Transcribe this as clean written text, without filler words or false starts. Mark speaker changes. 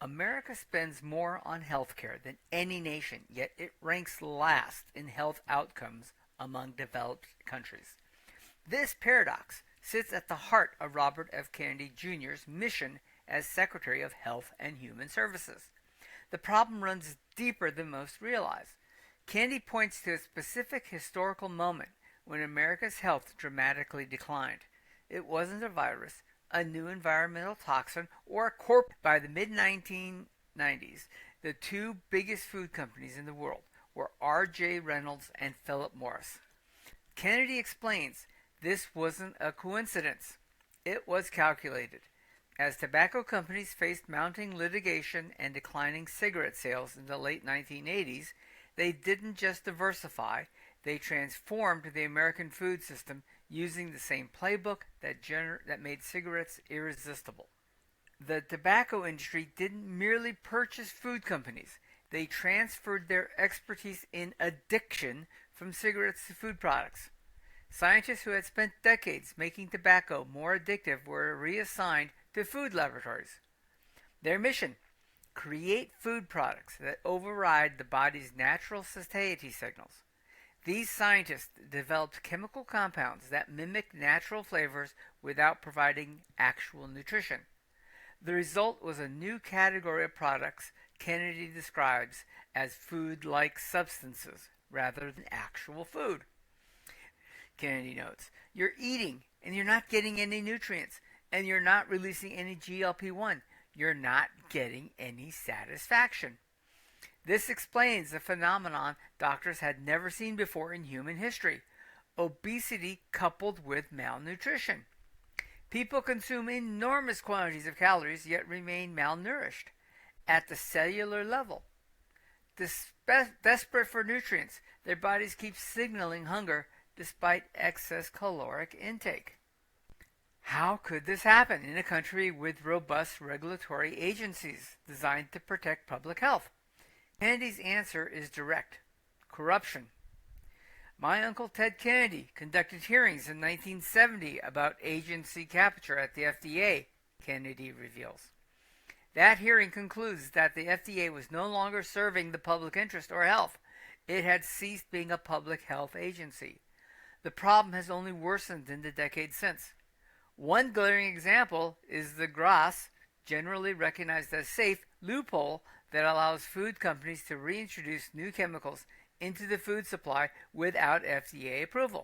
Speaker 1: America spends more on healthcare than any nation, yet it ranks last in health outcomes among developed countries. This paradox sits at the heart of Robert F. Kennedy Jr.'s mission as Secretary of Health and Human Services. The problem runs deeper than most realize. Kennedy points to a specific historical moment when America's health dramatically declined. It wasn't a virus, a new environmental toxin, or a corp. By the mid 1990s, the two biggest food companies in the world were R.J. Reynolds and Philip Morris. Kennedy explains this wasn't a coincidence. It was calculated. As tobacco companies faced mounting litigation and declining cigarette sales in the late 1980s, they didn't just diversify, they transformed the American food system using the same playbook that made cigarettes irresistible. The tobacco industry didn't merely purchase food companies, they transferred their expertise in addiction from cigarettes to food products. Scientists who had spent decades making tobacco more addictive were reassigned to food laboratories. Their mission: create food products that override the body's natural satiety signals. These scientists developed chemical compounds that mimic natural flavors without providing actual nutrition. The result was a new category of products Kennedy describes as food-like substances rather than actual food. Kennedy notes, you're eating and you're not getting any nutrients, and you're not releasing any GLP-1. You're not getting any satisfaction. This explains the phenomenon doctors had never seen before in human history: obesity coupled with malnutrition. People consume enormous quantities of calories yet remain malnourished at the cellular level. Desperate for nutrients, their bodies keep signaling hunger despite excess caloric intake. How could this happen in a country with robust regulatory agencies designed to protect public health? Kennedy's answer is direct: corruption. My uncle Ted Kennedy conducted hearings in 1970 about agency capture at the FDA, Kennedy reveals. That hearing concludes that the FDA was no longer serving the public interest or health. It had ceased being a public health agency. The problem has only worsened in the decades since. One glaring example is the GRAS, generally recognized as safe, loophole that allows food companies to reintroduce new chemicals into the food supply without FDA approval.